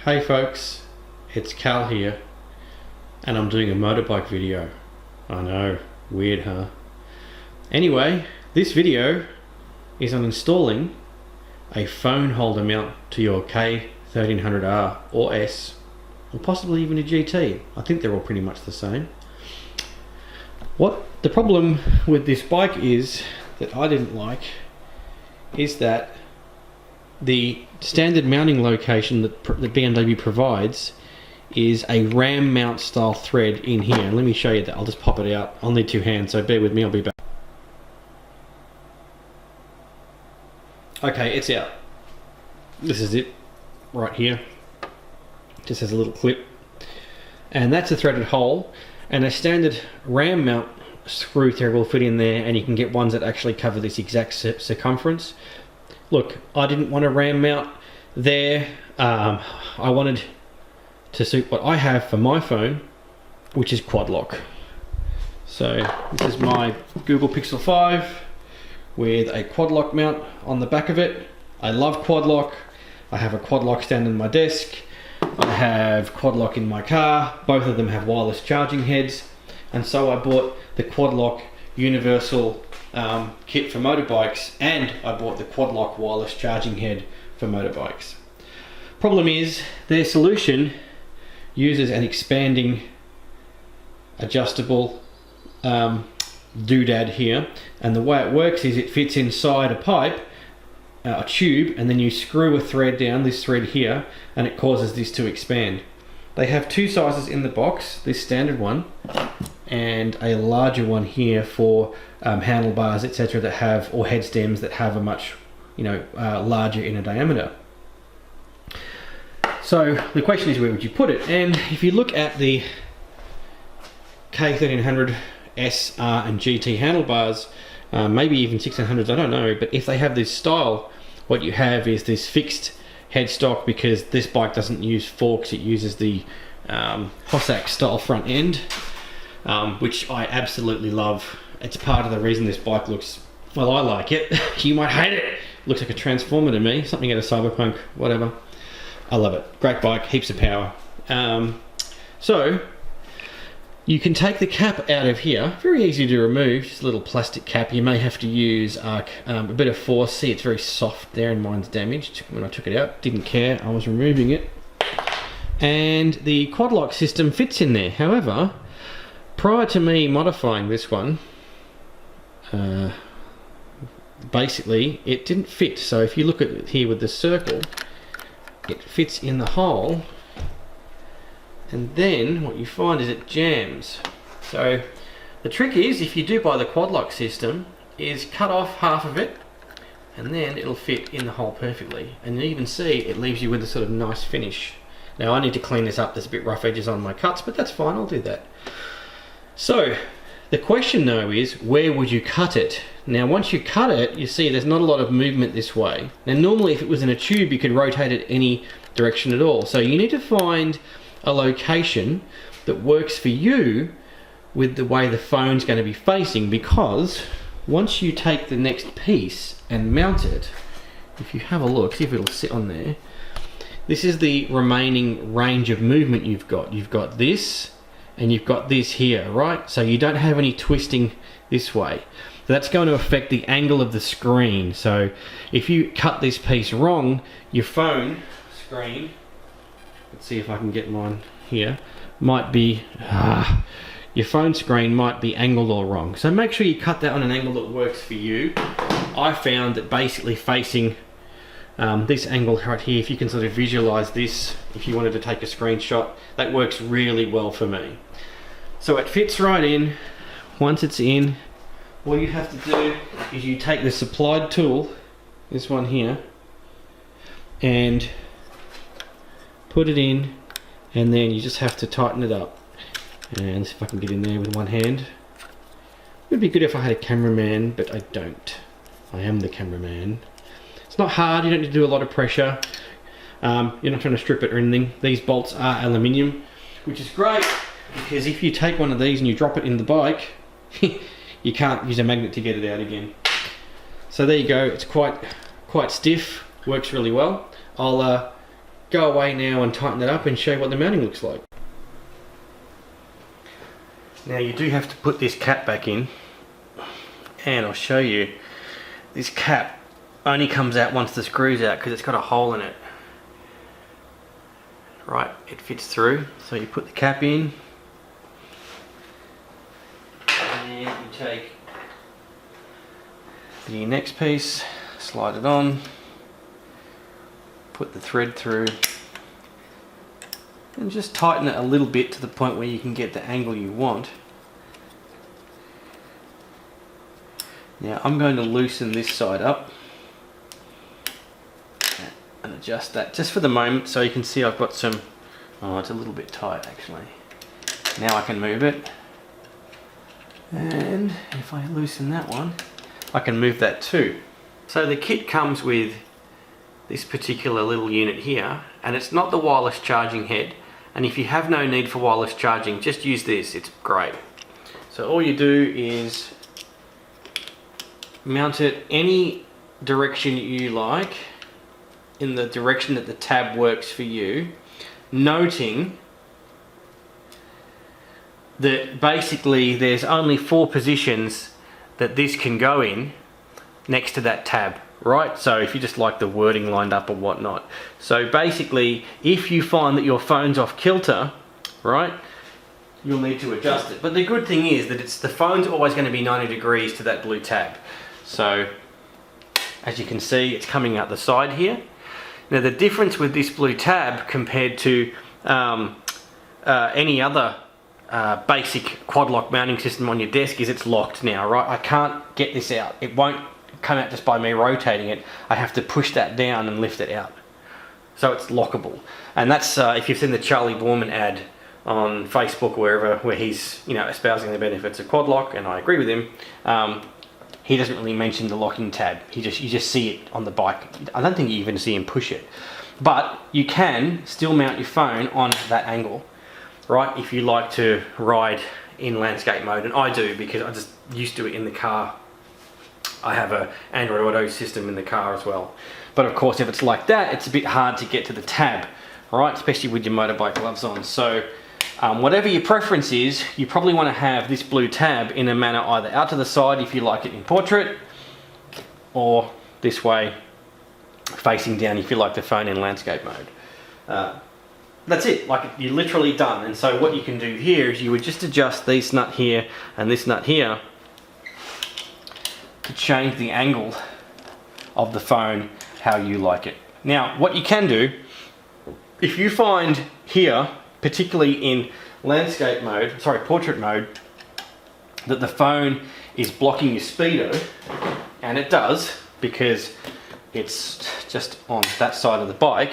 Hey folks, it's Cal here, and I'm doing a motorbike video. I know, weird huh? Anyway, this video is on installing a phone holder mount to your K1300R or S, or possibly even a GT. I think they're all pretty much the same. What the problem with this bike is, that I didn't like, is that the standard mounting location that the BMW provides is a ram mount style thread in here. Let me show you that. I'll just pop it out. I'll need two hands, so bear with me, I'll be back. Okay, it's out. This is it, right here. Just has a little clip. And that's a threaded hole, and a standard ram mount screw thread will fit in there, and you can get ones that actually cover this exact circumference. Look, I didn't want a ram mount there. I wanted to suit what I have for my phone, which is quad lock. So this is my Google Pixel 5 with a quad lock mount on the back of it. I love quad lock. I have a quad lock stand in my desk. I have quad lock in my car. Both of them have wireless charging heads. And so I bought the quad lock universal kit for motorbikes, and I bought the quad lock wireless charging head for motorbikes. Problem is, their solution uses an expanding adjustable doodad here, and the way it works is it fits inside a pipe, a tube, and then you screw a thread down, this thread here, and it causes this to expand. They have two sizes in the box, this standard one and a larger one here for handlebars, etc., that have, or head stems that have a much, larger inner diameter. So the question is, where would you put it? And if you look at the K1300 S, R and GT handlebars, maybe even 1600s, I don't know, but if they have this style, what you have is this fixed headstock, because this bike doesn't use forks, it uses the Hossack style front end, which I absolutely love. It's part of the reason this bike looks, well, I like it. You might hate it. Looks like a transformer to me, something out of Cyberpunk, whatever. I love it. Great bike, heaps of power. So you can take the cap out of here, very easy to remove, just a little plastic cap. You may have to use a bit of force. See, it's very soft there, and mine's damaged. When I took it out, didn't care, I was removing it. And the quad lock system fits in there. However, prior to me modifying this one, basically it didn't fit. So if you look at it here with the circle, it fits in the hole, and then what you find is it jams. So the trick is, if you do buy the quad lock system, is cut off half of it, and then it'll fit in the hole perfectly. And you even see it leaves you with a sort of nice finish. Now I need to clean this up, there's a bit rough edges on my cuts, but that's fine, I'll do that. So the question though is, where would you cut it? Now once you cut it, you see there's not a lot of movement this way. Now normally if it was in a tube, you could rotate it any direction at all. So you need to find a location that works for you with the way the phone's going to be facing, because once you take the next piece and mount it, if you have a look, see if it'll sit on there. This is the remaining range of movement you've got. You've got this, and you've got this here, right? So you don't have any twisting this way. That's going to affect the angle of the screen. So if you cut this piece wrong, your phone screen, let's see if I can get mine here, might be, your phone screen might be angled all wrong. So make sure you cut that on an angle that works for you. I found that basically facing this angle right here, if you can sort of visualize this, if you wanted to take a screenshot, that works really well for me. So it fits right in. Once it's in, all you have to do is you take the supplied tool, this one here, and put it in, and then you just have to tighten it up. And see if I can get in there with one hand. It would be good if I had a cameraman, but I don't. I am the cameraman. It's not hard, you don't need to do a lot of pressure. You're not trying to strip it or anything. These bolts are aluminium, which is great, because if you take one of these and you drop it in the bike, you can't use a magnet to get it out again. So there you go, it's quite stiff, works really well. I'll go away now and tighten it up and show you what the mounting looks like. Now you do have to put this cap back in, and I'll show you. This cap only comes out once the screw's out because it's got a hole in it. Right, it fits through, so you put the cap in, and you take the next piece, slide it on, put the thread through, and just tighten it a little bit to the point where you can get the angle you want. Now I'm going to loosen this side up and adjust that just for the moment, so you can see I've got some, oh, it's a little bit tight actually. Now I can move it, and if I loosen that one, I can move that too. So the kit comes with this particular little unit here, and it's not the wireless charging head, and if you have no need for wireless charging, just use this, it's great. So all you do is mount it any direction you like, in the direction that the tab works for you, noting that basically there's only 4 positions that this can go in next to that tab, right? So if you just like the wording lined up or whatnot. So basically, if you find that your phone's off kilter, right, you'll need to adjust it. But the good thing is that the phone's always going to be 90 degrees to that blue tab. So as you can see, it's coming out the side here. Now the difference with this blue tab compared to any other basic quad lock mounting system on your desk is it's locked now, right? I can't get this out. It won't come out just by me rotating it. I have to push that down and lift it out. So it's lockable. And that's if you've seen the Charlie Borman ad on Facebook or wherever, where he's, you know, espousing the benefits of quad lock, and I agree with him. He doesn't really mention the locking tab. You just see it on the bike. I don't think you even see him push it. But you can still mount your phone on that angle, right? If you like to ride in landscape mode, and I do because I just used to it in the car. I have a Android Auto system in the car as well. But of course, if it's like that, it's a bit hard to get to the tab, right? Especially with your motorbike gloves on. So whatever your preference is, you probably want to have this blue tab in a manner either out to the side if you like it in portrait, or this way facing down if you like the phone in landscape mode. That's it, like you're literally done. And so what you can do here is you would just adjust this nut here and this nut here to change the angle of the phone how you like it. Now what you can do, if you find here, particularly in landscape mode, sorry, portrait mode, that the phone is blocking your speedo, and it does because it's just on that side of the bike,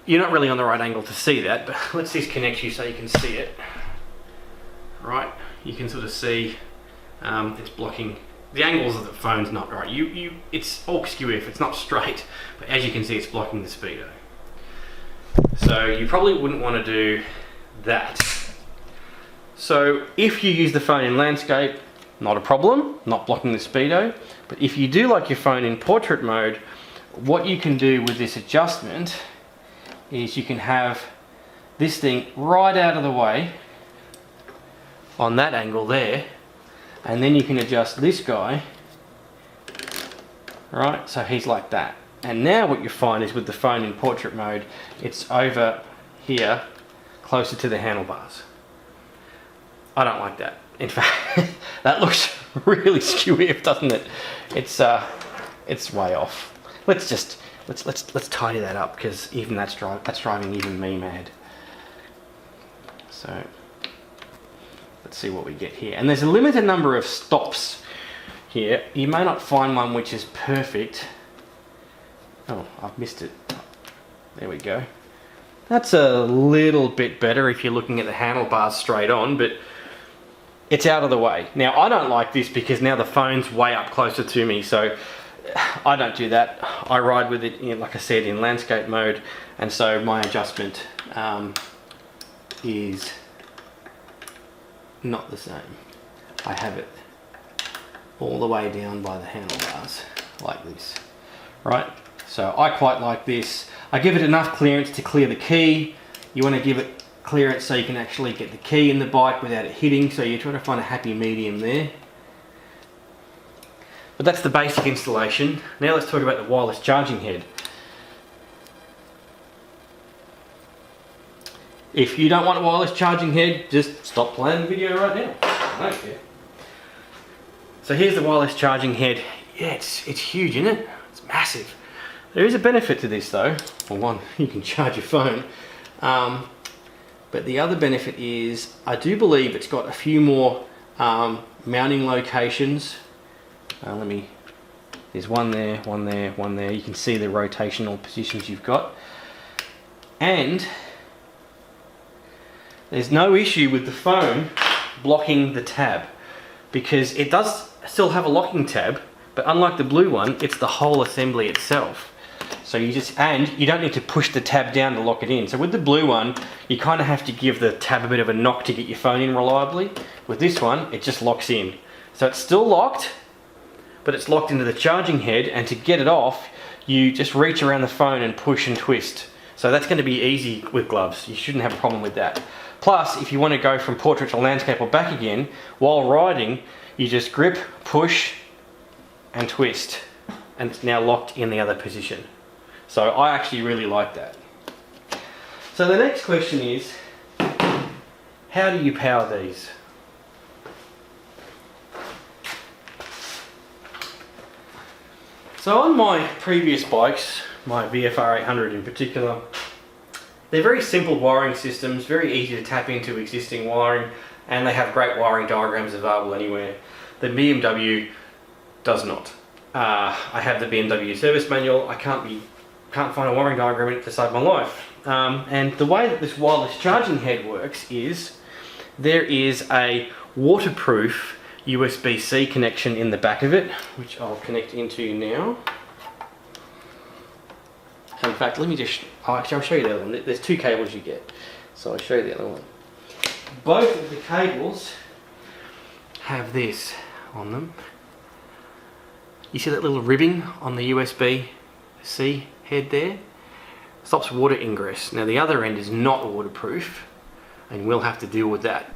you're not really on the right angle to see that, but let's disconnect you so you can see it. Right, you can sort of see it's blocking. The angles of the phone's not right. It's all skew if it's not straight, but as you can see, it's blocking the speedo. So you probably wouldn't want to do that. So if you use the phone in landscape, not a problem, not blocking the speedo. But if you do like your phone in portrait mode, what you can do with this adjustment is you can have this thing right out of the way on that angle there, and then you can adjust this guy, right, so he's like that. And now what you find is with the phone in portrait mode, it's over here, closer to the handlebars. I don't like that. In fact, that looks really skewy, doesn't it? It's way off. Let's tidy that up, because even that's driving even me mad. So let's see what we get here. And there's a limited number of stops here. You may not find one which is perfect. Oh, I've missed it. There we go. That's a little bit better if you're looking at the handlebars straight on, but it's out of the way. Now, I don't like this because now the phone's way up closer to me, so I don't do that. I ride with it, like I said, in landscape mode, and so my adjustment is not the same. I have it all the way down by the handlebars, like this, right? So I quite like this. I give it enough clearance to clear the key. You want to give it clearance so you can actually get the key in the bike without it hitting, so you're trying to find a happy medium there. But that's the basic installation. Now let's talk about the wireless charging head. If you don't want a wireless charging head, just stop playing the video right now. I don't care. So here's the wireless charging head. Yeah, it's huge, isn't it? It's massive. There is a benefit to this though. For one, you can charge your phone. But the other benefit is, I do believe it's got a few more mounting locations. There's one there, one there, one there. You can see the rotational positions you've got. And there's no issue with the phone blocking the tab, because it does still have a locking tab, but unlike the blue one, it's the whole assembly itself. So you don't need to push the tab down to lock it in. So with the blue one, you kind of have to give the tab a bit of a knock to get your phone in reliably. With this one, it just locks in. So it's still locked, but it's locked into the charging head, and to get it off, you just reach around the phone and push and twist. So that's going to be easy with gloves. You shouldn't have a problem with that. Plus, if you want to go from portrait to landscape or back again, while riding, you just grip, push, and twist. And it's now locked in the other position. So I actually really like that. So the next question is, how do you power these? So on my previous bikes, my VFR 800 in particular, they're very simple wiring systems, very easy to tap into existing wiring, and they have great wiring diagrams available anywhere. The BMW does not. I have the BMW service manual. I can't find a wiring diagram in it to save my life. And the way that this wireless charging head works is, there is a waterproof USB-C connection in the back of it, which I'll connect into now. In fact, I'll show you the other one. There's two cables you get, so I'll show you the other one. Both of the cables have this on them. You see that little ribbing on the USB-C head there? Stops water ingress. Now the other end is not waterproof, and we'll have to deal with that.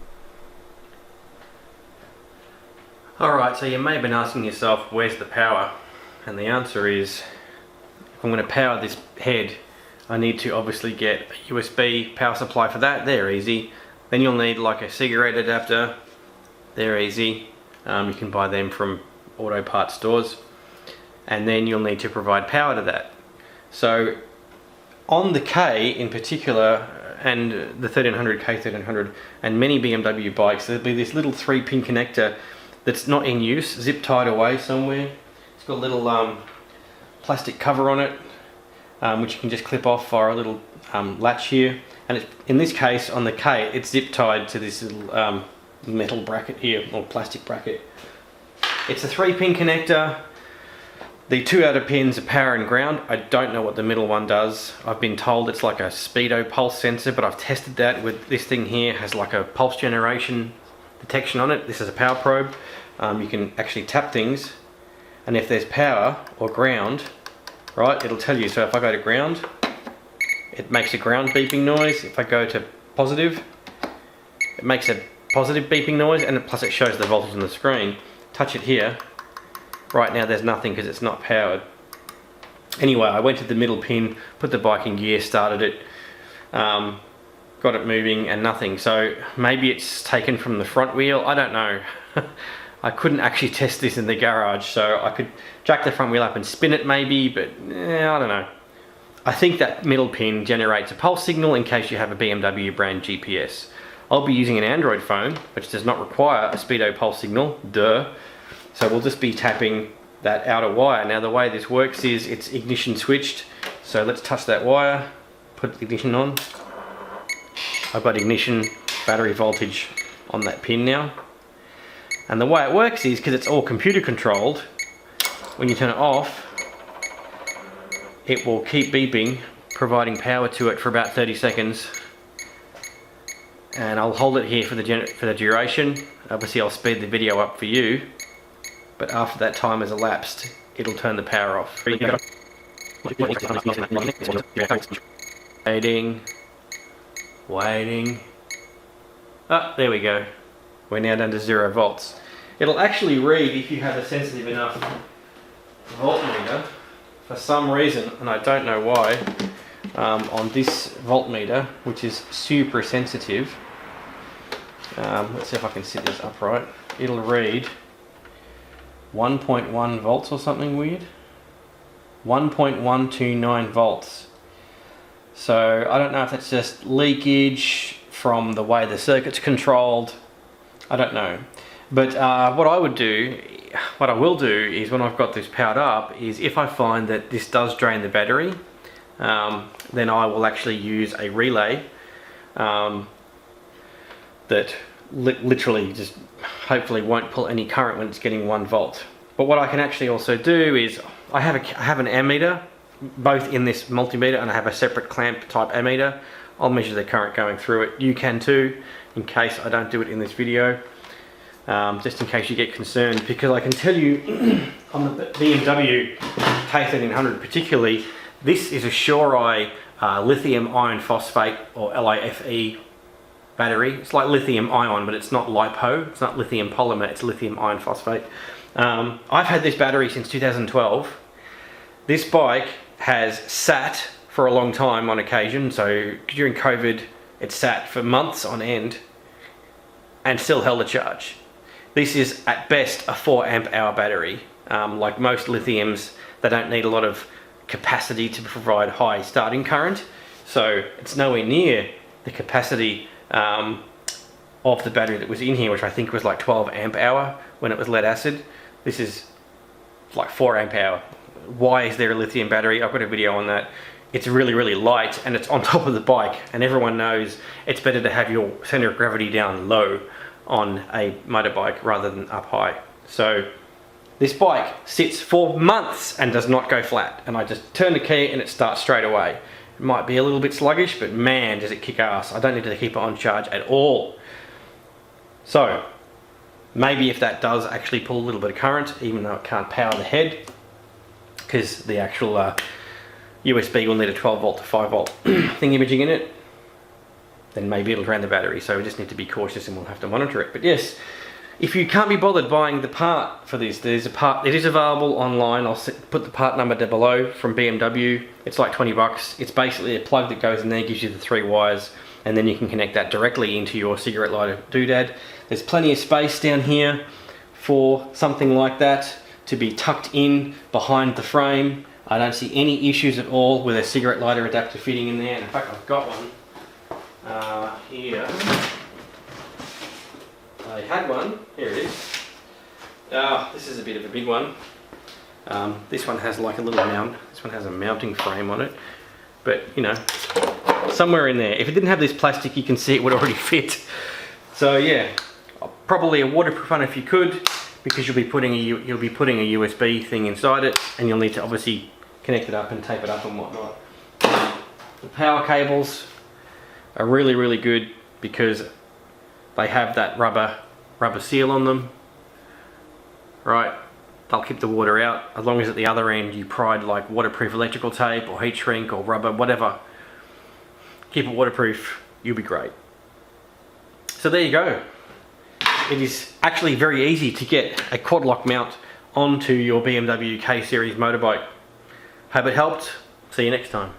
Alright, so you may have been asking yourself, where's the power? And the answer is, if I'm going to power this head, I need to obviously get a USB power supply for that. They're easy. Then you'll need like a cigarette adapter. They're easy. You can buy them from auto parts stores. And then you'll need to provide power to that. So on the K in particular, and the K1300 and many BMW bikes, there'll be this little 3-pin connector that's not in use, zip tied away somewhere. It's got a little plastic cover on it, which you can just clip off via a little latch here. And in this case, on the K, it's zip tied to this little metal bracket here, or plastic bracket. It's a 3-pin connector. The 2 outer pins are power and ground. I don't know what the middle one does. I've been told it's like a speedo pulse sensor, but I've tested that with this thing here. It has like a pulse generation detection on it. This is a power probe. You can actually tap things, and if there's power or ground, right, it'll tell you. So if I go to ground, it makes a ground beeping noise. If I go to positive, it makes a positive beeping noise, and plus it shows the voltage on the screen. Touch it here. Right now there's nothing because it's not powered. Anyway, I went to the middle pin, put the bike in gear, started it, got it moving, and nothing. So maybe it's taken from the front wheel, I don't know. I couldn't actually test this in the garage, so I could jack the front wheel up and spin it maybe, but I don't know. I think that middle pin generates a pulse signal in case you have a BMW brand GPS. I'll be using an Android phone, which does not require a speedo pulse signal, duh. So we'll just be tapping that outer wire. Now the way this works is it's ignition switched. So let's touch that wire, put the ignition on. I've got ignition battery voltage on that pin now. And the way it works is, because it's all computer controlled, when you turn it off, it will keep beeping, providing power to it for about 30 seconds. And I'll hold it here for the duration. Obviously I'll speed the video up for you. But after that time has elapsed, it'll turn the power off. Waiting. Ah, there we go. We're now down to 0 volts. It'll actually read, if you have a sensitive enough voltmeter, for some reason, and I don't know why, on this voltmeter, which is super sensitive. Let's see if I can sit this upright. It'll read 1.1 volts or something weird. 1.129 volts. So I don't know if that's just leakage from the way the circuit's controlled. I don't know. But what I will do is, when I've got this powered up, is if I find that this does drain the battery, then I will actually use a relay that literally just hopefully won't pull any current when it's getting 1 volt. But what I can actually also do is, I have an ammeter, both in this multimeter, and I have a separate clamp type ammeter. I'll measure the current going through it. You can too, in case I don't do it in this video, just in case you get concerned, because I can tell you on the BMW K1300 particularly, this is a Sure lithium iron phosphate, or LiFe battery. It's like lithium ion, but it's not LiPo, it's not lithium polymer, it's lithium iron phosphate. I've had this battery since 2012. This bike has sat for a long time on occasion, so during COVID it sat for months on end and still held a charge. This is at best a 4 amp hour battery. Like most lithiums, they don't need a lot of capacity to provide high starting current, so it's nowhere near the capacity of the battery that was in here, which I think was like 12 amp hour when it was lead acid. This is like 4 amp hour. Why is there a lithium battery? I've got a video on that. It's really light, and it's on top of the bike, and everyone knows it's better to have your center of gravity down low on a motorbike rather than up high. So this bike sits for months and does not go flat, and I just turn the key and it starts straight away. It might be a little bit sluggish, but man, does it kick ass. I don't need to keep it on charge at all. So maybe if that does actually pull a little bit of current, even though it can't power the head, because the actual USB will need a 12 volt to 5 volt thing imaging in it, then maybe it'll drain the battery. So we just need to be cautious, and we'll have to monitor it. But yes, if you can't be bothered buying the part for this, there's a part, it is available online. I'll put the part number down below from BMW. It's like 20 bucks. It's basically a plug that goes in there, gives you the 3 wires, and then you can connect that directly into your cigarette lighter doodad. There's plenty of space down here for something like that to be tucked in behind the frame. I don't see any issues at all with a cigarette lighter adapter fitting in there. And in fact, I've got one here. I had one. Here it is. This is a bit of a big one. This one has like a little mount. This one has a mounting frame on it. But, you know, somewhere in there. If it didn't have this plastic, you can see it would already fit. So yeah, probably a waterproof one if you could, because you'll be putting a USB thing inside it, and you'll need to obviously connect it up and tape it up and whatnot. The power cables are really good because they have that rubber seal on them, right? They'll keep the water out, as long as at the other end you provide like waterproof electrical tape or heat shrink or rubber, whatever. Keep it waterproof, you'll be great. So there you go. It is actually very easy to get a quad lock mount onto your BMW K series motorbike. Hope it helped. See you next time.